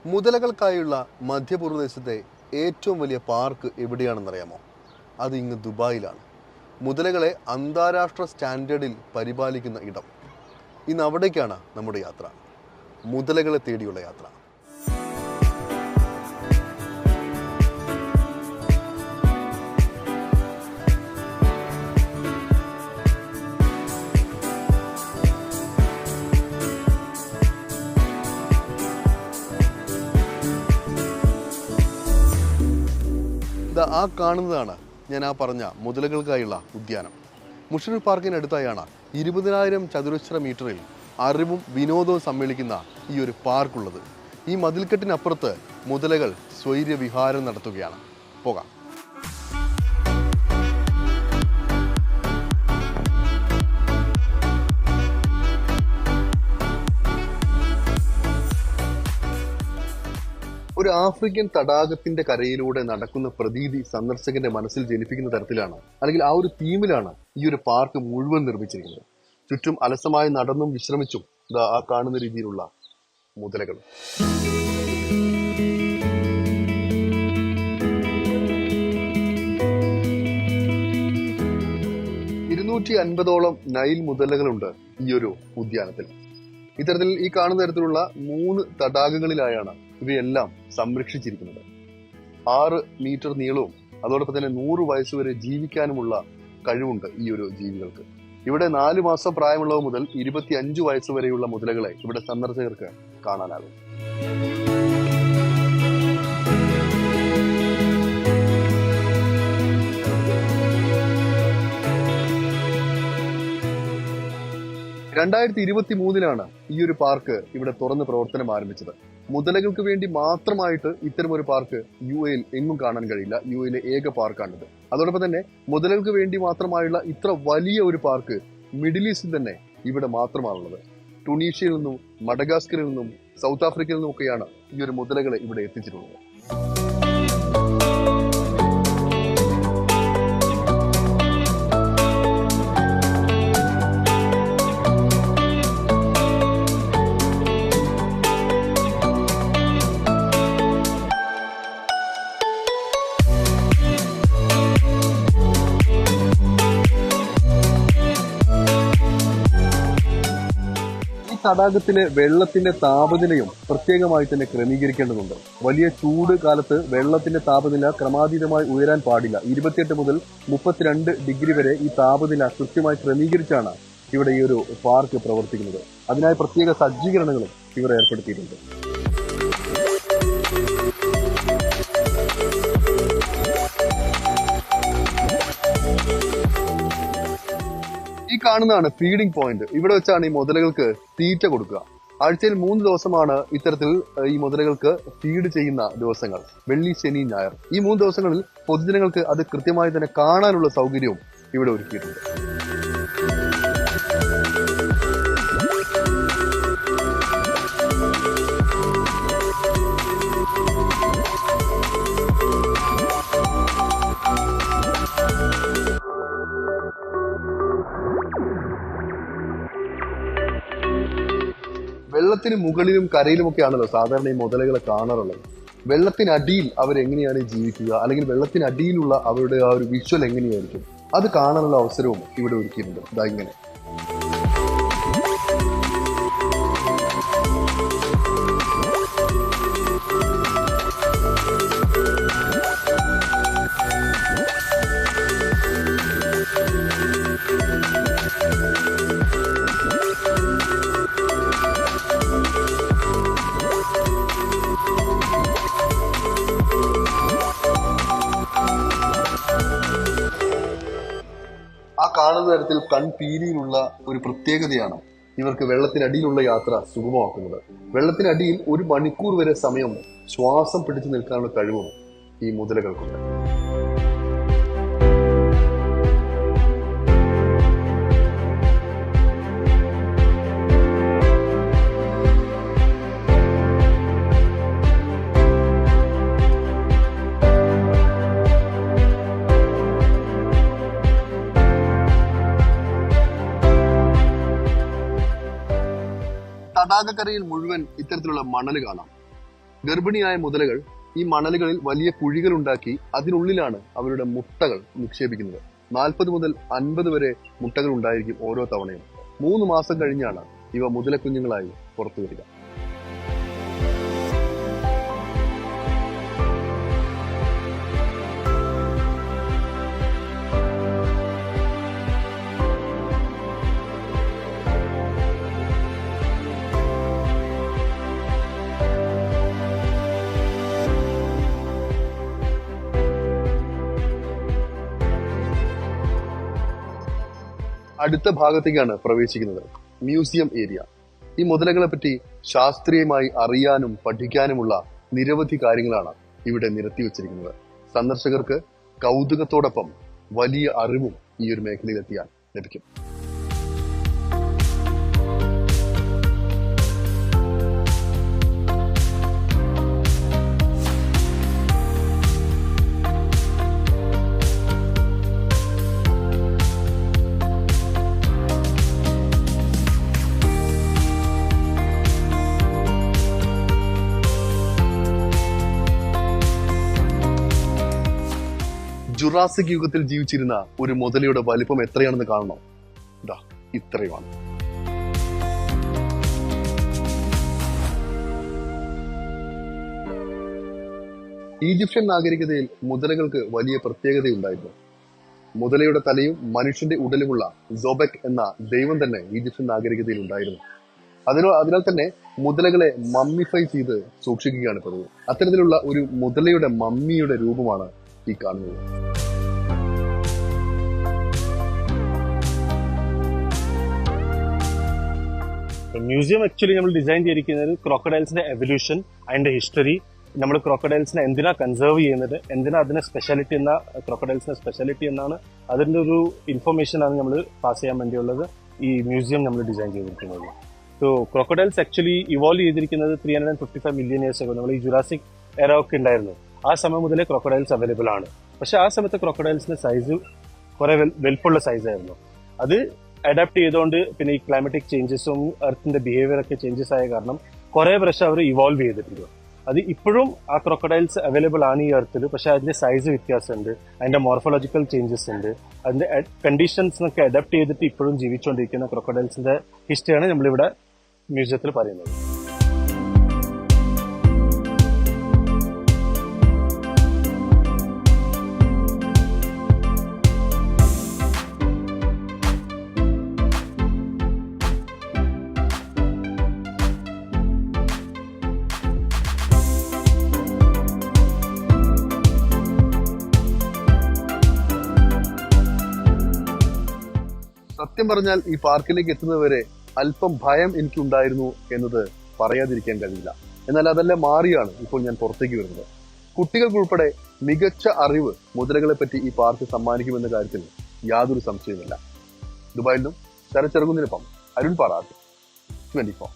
മുതലകൾക്കായുള്ള മധ്യപൂർവ്വദേശത്തെ ഏറ്റവും വലിയ പാർക്ക് എവിടെയാണെന്നറിയാമോ? അത് ഇങ്ങ് ദുബായിലാണ്. മുതലകളെ അന്താരാഷ്ട്ര സ്റ്റാൻഡേർഡിൽ പരിപാലിക്കുന്ന ഇടം. ഇന്ന് അവിടേക്കാണ് നമ്മുടെ യാത്ര. മുതലകളെ തേടിയുള്ള യാത്ര. ആ കാണുന്നതാണ് ഞാൻ പറഞ്ഞ മുതലകൾക്കായുള്ള ഉദ്യാനം. മുഷറഫ് പാർക്കിനടുത്തായാണ് 20,000 ചതുരശ്ര മീറ്ററിൽ അറിവും വിനോദവും സമ്മേളിക്കുന്ന ഈ ഒരു പാർക്കുള്ളത്. ഈ മതിൽക്കെട്ടിനപ്പുറത്ത് മുതലകൾ സ്വൈര്യവിഹാരം നടത്തുകയാണ്. പോകാം. ഒരു ആഫ്രിക്കൻ തടാകത്തിന്റെ കരയിലൂടെ നടക്കുന്ന പ്രതീതി സന്ദർശകന്റെ മനസ്സിൽ ജനിപ്പിക്കുന്ന തരത്തിലാണ്, അല്ലെങ്കിൽ ആ ഒരു തീമിലാണ് ഈ ഒരു പാർക്ക് മുഴുവൻ നിർമ്മിച്ചിരിക്കുന്നത്. ചുറ്റും അലസമായി നടന്നും വിശ്രമിച്ചും ആ കാണുന്ന രീതിയിലുള്ള മുതലകൾ. 250ഓളം നൈൽ മുതലകളുണ്ട് ഈ ഒരു ഉദ്യാനത്തിൽ. ഇത്തരത്തിൽ ഈ കാണുന്ന തരത്തിലുള്ള 3 തടാകങ്ങളിലായാണ് ഇവയെല്ലാം സംരക്ഷിച്ചിരിക്കുന്നത്. 6 മീറ്റർ നീളവും അതോടൊപ്പം തന്നെ 100 വയസ്സുവരെ ജീവിക്കാനുമുള്ള കഴിവുണ്ട് ഈ ഒരു ജീവികൾക്ക്. ഇവിടെ 4 മാസം പ്രായമുള്ളവ മുതൽ 25 വയസ്സ് വരെയുള്ള മുതലകളെ ഇവിടെ സന്ദർശകർക്ക് കാണാനാകും. രണ്ടായിരത്തി 2023 ഈ ഒരു പാർക്ക് ഇവിടെ തുറന്ന് പ്രവർത്തനം ആരംഭിച്ചത്. മുതലകൾക്ക് വേണ്ടി മാത്രമായിട്ട് ഇത്തരമൊരു പാർക്ക് UAE എങ്ങും കാണാൻ കഴിയില്ല. UAE ഏക പാർക്കാണിത്. അതോടൊപ്പം തന്നെ മുതലകൾക്ക് വേണ്ടി മാത്രമായുള്ള ഇത്ര വലിയ ഒരു പാർക്ക് മിഡിൽ ഈസ്റ്റിൽ തന്നെ ഇവിടെ മാത്രമാണുള്ളത്. ടുണീഷ്യയിൽ നിന്നും മഡഗാസ്കറിൽ നിന്നും സൗത്ത് ആഫ്രിക്കയിൽ നിന്നും ഒക്കെയാണ് ഈ ഒരു മുതലകളെ ഇവിടെ എത്തിച്ചിട്ടുള്ളത്. തടാകത്തിലെ വെള്ളത്തിന്റെ താപനിലയും പ്രത്യേകമായി തന്നെ ക്രമീകരിക്കേണ്ടതുണ്ട്. വലിയ ചൂട് കാലത്ത് വെള്ളത്തിന്റെ താപനില ക്രമാതീതമായി ഉയരാൻ പാടില്ല. 28 മുതൽ 32 ഡിഗ്രി വരെ ഈ താപനില കൃത്യമായി ക്രമീകരിച്ചാണ് ഇവിടെ ഈ ഒരു പാർക്ക് പ്രവർത്തിക്കുന്നത്. അതിനായി പ്രത്യേക സജ്ജീകരണങ്ങളും ഇവർ ഏർപ്പെടുത്തിയിട്ടുണ്ട്. ഈ കാണുന്നതാണ് ഫീഡിംഗ് പോയിന്റ്. ഇവിടെ വെച്ചാണ് ഈ മുതലകൾക്ക് തീറ്റ കൊടുക്കുക. ആഴ്ചയിൽ 3 ദിവസമാണ് ഇത്തരത്തിൽ ഈ മുതലകൾക്ക് ഫീഡ് ചെയ്യുന്ന ദിവസങ്ങൾ. വെള്ളി, ശനി, ഞായർ. ഈ 3 ദിവസങ്ങളിൽ പൊതുജനങ്ങൾക്ക് അത് കൃത്യമായി തന്നെ കാണാനുള്ള സൗകര്യവും ഇവിടെ ഒരുക്കിയിട്ടുണ്ട്. വെള്ളത്തിന് മുകളിലും കരയിലുമൊക്കെയാണല്ലോ സാധാരണ ഈ മുതലകളെ കാണാറുള്ളത്. വെള്ളത്തിനടിയിൽ അവരെങ്ങനെയാണ് ജീവിക്കുക, അല്ലെങ്കിൽ വെള്ളത്തിനടിയിലുള്ള അവരുടെ ആ ഒരു വിഷ്വൽ എങ്ങനെയായിരിക്കും, അത് കാണാനുള്ള അവസരവും ഇവിടെ ഒരുക്കിയിട്ടുണ്ട്. ഇതാ ഇങ്ങനെ. ആ കാണുന്ന തരത്തിൽ കൺപീലിയിലുള്ള ഒരു പ്രത്യേകതയാണ് ഇവർക്ക് വെള്ളത്തിനടിയിലുള്ള യാത്ര സുഗമമാക്കുന്നത്. വെള്ളത്തിനടിയിൽ 1 മണിക്കൂർ വരെ സമയം ശ്വാസം പിടിച്ചു നിൽക്കാനുള്ള കഴിവും ഈ മുതലകൾക്കുണ്ട്. തടാകക്കരയിൽ മുഴുവൻ ഇത്തരത്തിലുള്ള മണൽ കാണാം. ഗർഭിണിയായ മുതലകൾ ഈ മണലുകളിൽ വലിയ കുഴികൾ ഉണ്ടാക്കി അതിനുള്ളിലാണ് അവരുടെ മുട്ടകൾ നിക്ഷേപിക്കുന്നത്. 40 മുതൽ 50 വരെ മുട്ടകൾ ഉണ്ടായിരിക്കും ഓരോ തവണയും. 3 മാസം കഴിഞ്ഞാണ് ഇവ മുതലക്കുഞ്ഞുങ്ങളായി പുറത്തു വരിക. അടുത്ത ഭാഗത്തേക്കാണ് പ്രവേശിക്കുന്നത്, മ്യൂസിയം ഏരിയ. ഈ മുതലകളെ പറ്റി ശാസ്ത്രീയമായി അറിയാനും പഠിക്കാനുമുള്ള നിരവധി കാര്യങ്ങളാണ് ഇവിടെ നിരത്തി വച്ചിരിക്കുന്നത്. സന്ദർശകർക്ക് കൗതുകത്തോടൊപ്പം വലിയ അറിവും ഈ ഒരു മേഖലയിലെത്തിയാൽ ലഭിക്കും. ജുറാസിക് യുഗത്തിൽ ജീവിച്ചിരുന്ന ഒരു മുതലയുടെ വലിപ്പം എത്രയാണെന്ന് കാണണോ? ഇതാ ഇത്രയുമാണ്. ഈജിപ്ഷ്യൻ നാഗരികതയിൽ മുതലകൾക്ക് വലിയ പ്രത്യേകതയുണ്ടായിരുന്നു. മുതലയുടെ തലയും മനുഷ്യന്റെ ഉടലുമുള്ള സോബെക് എന്ന ദൈവം തന്നെ ഈജിപ്ഷ്യൻ നാഗരികതയിൽ ഉണ്ടായിരുന്നു. അതിനാൽ തന്നെ മുതലകളെ മമ്മിഫൈ ചെയ്ത് സൂക്ഷിക്കുകയാണ് പതിവ്. അത്തരത്തിലുള്ള ഒരു മുതലയുടെ മമ്മിയുടെ രൂപമാണ് ഈ കാണുന്നത്. മ്യൂസിയം ആക്ച്വലി നമ്മൾ ഡിസൈൻ ചെയ്തിരിക്കുന്നത് ക്രോക്കഡൈൽസിന്റെ എവല്യൂഷൻ, അതിന്റെ ഹിസ്റ്ററി, നമ്മൾ ക്രോക്കഡൈൽസിനെ എന്തിനാ കൺസേർവ് ചെയ്യുന്നത്, എന്തിനാ അതിന്റെ സ്പെഷ്യാലിറ്റി എന്നാ ക്രോക്കഡൈൽസിന്റെ സ്പെഷ്യാലിറ്റി എന്നാണ് അതിന്റെ ഒരു ഇൻഫർമേഷൻ ആണ് നമ്മൾ പാസ് ചെയ്യാൻ വേണ്ടിയുള്ളത് ഈ മ്യൂസിയം നമ്മൾ ഡിസൈൻ ചെയ്തിരിക്കുന്നത്. സോ ക്രോക്കഡൈൽസ് ആക്ച്വലി ഇവോൾവ് ചെയ്തിരിക്കുന്നത് 355 മില്യൺ ഇയേഴ്സ് ആകും. നമ്മൾ ഈ ജുറാസിക് എറ ഒക്കെ ഉണ്ടായിരുന്നു, ആ സമയം മുതലേ ക്രോക്കഡൈൽസ് അവൈലബിൾ ആണ്. പക്ഷെ ആ സമയത്ത് ക്രോക്കഡൈൽസിന്റെ സൈസ് കുറെ വലുപ്പമുള്ള സൈസ് ആയിരുന്നു. അത് അഡാപ്റ്റ് ചെയ്തുകൊണ്ട് പിന്നെ ഈ ക്ലൈമറ്റിക് ചേഞ്ചസും എർത്തിന്റെ ബിഹേവിയർ ഒക്കെ ചേഞ്ചസ് ആയ കാരണം കുറെ പ്രാവശ്യം അവർ ഇവോൾവ് ചെയ്തിട്ടുണ്ട്. അത് ഇപ്പോഴും ആ ക്രോക്കഡൈൽസ് അവൈലബിൾ ആണ് ഈ എർത്തിൽ. പക്ഷെ അതിന്റെ സൈസ് വ്യത്യാസമുണ്ട്, അതിന്റെ മോർഫോളജിക്കൽ ചേഞ്ചസ് ഉണ്ട്, അതിന്റെ കണ്ടീഷൻസിനൊക്കെ അഡാപ്റ്റ് ചെയ്തിട്ട് ഇപ്പോഴും ജീവിച്ചുകൊണ്ടിരിക്കുന്ന ക്രോക്കഡൈൽസിന്റെ ഹിസ്റ്ററിയാണ് നമ്മളിവിടെ മ്യൂസിയത്തിൽ പറയുന്നത്. സത്യം പറഞ്ഞാൽ ഈ പാർക്കിലേക്ക് എത്തുന്നതുവരെ അല്പം ഭയം എനിക്കുണ്ടായിരുന്നു എന്നത് പറയാതിരിക്കാൻ കഴിയില്ല. എന്നാൽ അതെല്ലാം മാറിയാണ് ഇപ്പോൾ ഞാൻ പുറത്തേക്ക് വരുന്നത്. കുട്ടികൾക്കുൾപ്പെടെ മികച്ച അറിവ് മുതലകളെ പറ്റി ഈ പാർക്ക് സമ്മാനിക്കുമെന്ന കാര്യത്തിൽ യാതൊരു സംശയവുമില്ല. ദുബായിൽ നിന്നും ശരത് ചെറുകുന്നിനൊപ്പം അരുൺ പാറാട്ട്, 24.